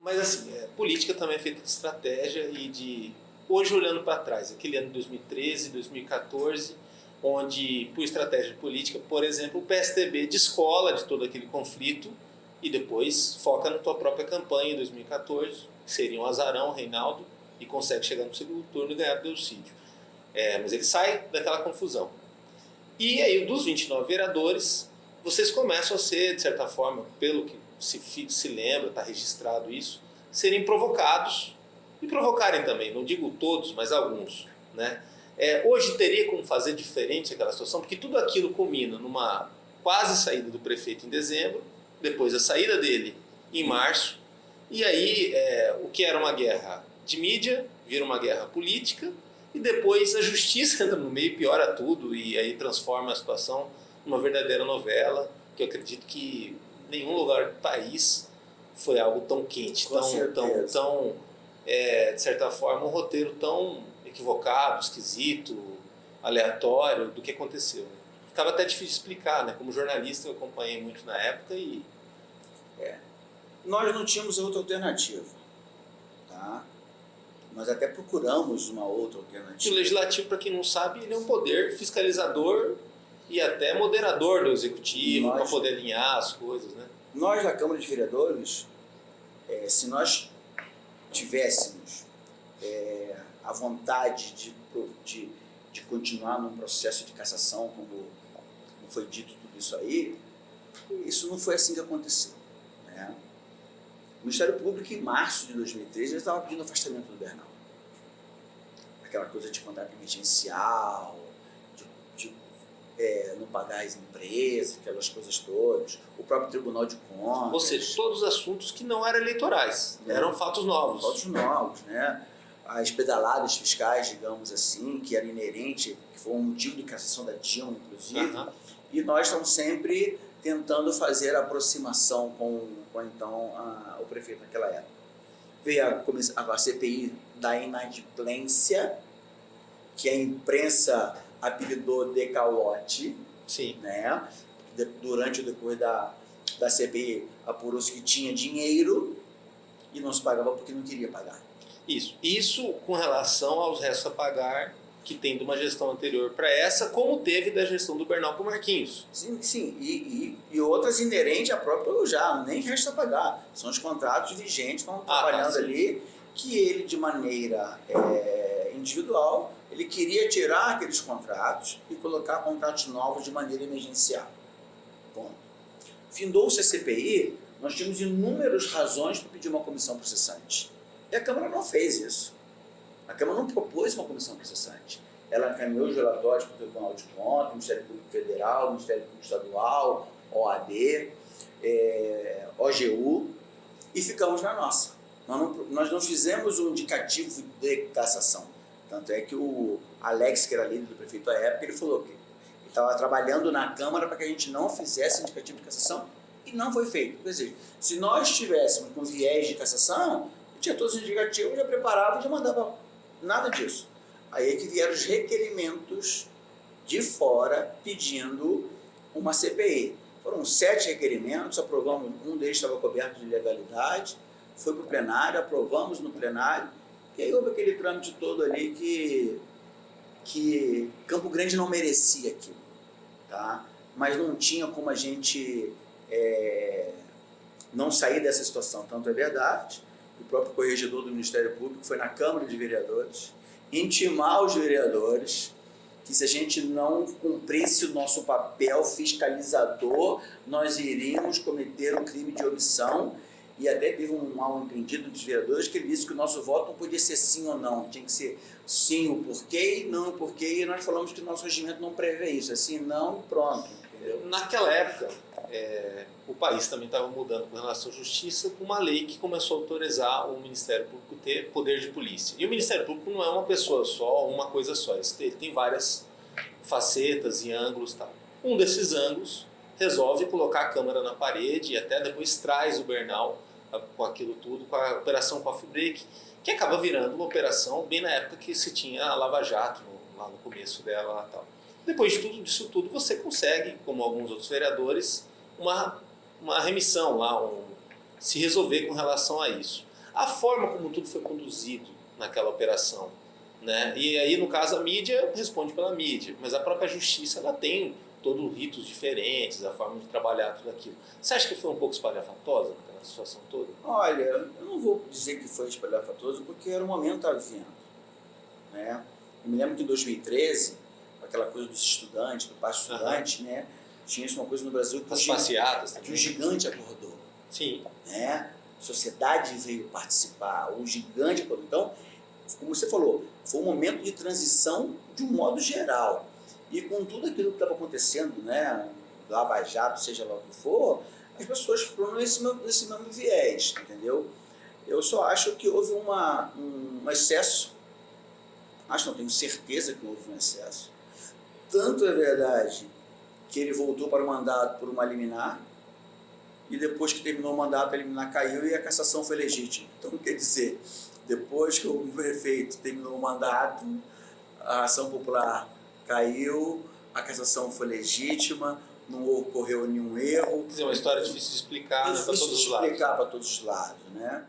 Mas assim, política também é feita de estratégia e de... Hoje, olhando para trás, aquele ano de 2013, 2014, onde, por estratégia política, por exemplo, o PSDB descola de todo aquele conflito e depois foca na tua própria campanha em 2014, que seria um azarão, Reinaldo, e consegue chegar no segundo turno e ganhar do Delcídio. Mas ele sai daquela confusão. E aí, dos 29 vereadores, vocês começam a ser, de certa forma, pelo que se lembra, está registrado isso, serem provocados e provocarem também, não digo todos, mas alguns, né? Hoje teria como fazer diferente aquela situação, porque tudo aquilo culmina numa quase saída do prefeito em dezembro, depois a saída dele em março, e aí o que era uma guerra de mídia vira uma guerra política, e depois a justiça entra no meio e piora tudo, e aí transforma a situação numa verdadeira novela, que eu acredito que nenhum lugar do país foi algo tão quente, tão de certa forma, um roteiro tão equivocado, esquisito, aleatório do que aconteceu. Ficava até difícil de explicar, né? Como jornalista eu acompanhei muito na época e... Nós não tínhamos outra alternativa, tá? Nós até procuramos uma outra alternativa. O legislativo, para quem não sabe, ele é um poder fiscalizador e até moderador do executivo, para poder alinhar as coisas, né? Nós, da Câmara de Vereadores, se nós tivéssemos a vontade de continuar num processo de cassação, como foi dito tudo isso aí, isso não foi assim que aconteceu, né? O Ministério Público, em março de 2013, já estava pedindo afastamento do Bernal. Aquela coisa de contrato emergencial, de não pagar as empresas, aquelas coisas todas, o próprio Tribunal de Contas. Ou seja, todos os assuntos que não eram eleitorais, eram fatos novos. Fatos novos, né? As pedaladas fiscais, digamos assim, que era inerente, que foi um motivo de cassação da Dilma, inclusive. E nós estamos sempre tentando fazer a aproximação com então, o prefeito naquela época. Veio a CPI da inadimplência, que a imprensa apelidou de calote. Sim. Né? Durante o decorrer da CPI, apurou-se que tinha dinheiro e não se pagava porque não queria pagar. Isso com relação aos restos a pagar que tem de uma gestão anterior para essa, como teve da gestão do Bernal para o Marquinhos. Sim. E outras inerentes à própria já, nem resta pagar. São os contratos vigentes que estão trabalhando ali, que ele, de maneira individual, ele queria tirar aqueles contratos e colocar contratos novos de maneira emergencial. Bom, findou-se a CPI, nós tínhamos inúmeras razões para pedir uma comissão processante. E a Câmara não fez isso. A Câmara não propôs uma comissão processante. Ela encaminhou os relatórios para o Tribunal de Contas, Ministério Público Federal, Ministério Público Estadual, OAD, OGU, e ficamos na nossa. Nós não fizemos um indicativo de cassação. Tanto é que o Alex, que era líder do prefeito à época, ele falou que ele estava trabalhando na Câmara para que a gente não fizesse indicativo de cassação, e não foi feito. Quer dizer, se nós estivéssemos com viés de cassação, tinha todos os indicativos, já preparava e já mandava nada disso. Aí é que vieram os requerimentos de fora pedindo uma CPI. Foram 7 requerimentos, aprovamos, um deles estava coberto de ilegalidade, foi para o plenário, aprovamos no plenário, e aí houve aquele trâmite todo ali que Campo Grande não merecia aquilo, tá? Mas não tinha como a gente não sair dessa situação. Tanto é verdade, o próprio corregedor do Ministério Público foi na Câmara de Vereadores intimar os vereadores que se a gente não cumprisse o nosso papel fiscalizador, nós iríamos cometer um crime de omissão. E até teve um mal entendido dos vereadores que ele disse que o nosso voto não podia ser sim ou não, tinha que ser sim o porquê e não o porquê, e nós falamos que o nosso regimento não prevê isso, é sim, não e pronto. Entendeu? Naquela época, o país também estava mudando com relação à justiça, com uma lei que começou a autorizar o Ministério Público ter poder de polícia. E o Ministério Público não é uma pessoa só, uma coisa só, ele tem várias facetas e ângulos. Tal. Um desses ângulos resolve colocar a câmera na parede e até depois traz o Bernal com aquilo tudo, com a Operação Coffee Break, que acaba virando uma operação bem na época que se tinha a Lava Jato, lá no começo dela. Lá, tal. Depois disso tudo, você consegue, como alguns outros vereadores, uma remissão lá, se resolver com relação a isso. a forma como tudo foi conduzido naquela operação, né? E aí, no caso, a mídia responde pela mídia, mas a própria justiça ela tem todos ritos diferentes, a forma de trabalhar tudo aquilo. Você acha que foi um pouco espalhafatosa naquela situação toda? Olha, eu não vou dizer que foi espalhafatoso, porque era o momento que estava vivendo, né? Eu me lembro que em 2013, aquela coisa dos estudantes, do passo estudante, né? Tinha isso, uma coisa no Brasil que as passeatas que o gigante acordou. Sim. Né? A sociedade veio participar, o gigante acordou. Então, como você falou, foi um momento de transição de um modo geral. E com tudo aquilo que estava acontecendo, né? Lava Jato, seja lá o que for, as pessoas foram nesse mesmo viés, entendeu? Eu só acho que houve um excesso. Não, tenho certeza que houve um excesso. Tanto é verdade que ele voltou para o mandato por uma liminar, e depois que terminou o mandato, a liminar caiu e a cassação foi legítima. Então, quer dizer, depois que o prefeito terminou o mandato, a ação popular caiu, a cassação foi legítima, não ocorreu nenhum erro. Quer dizer, uma história difícil de explicar, né, para todos os lados. Explicar para todos os lados, né?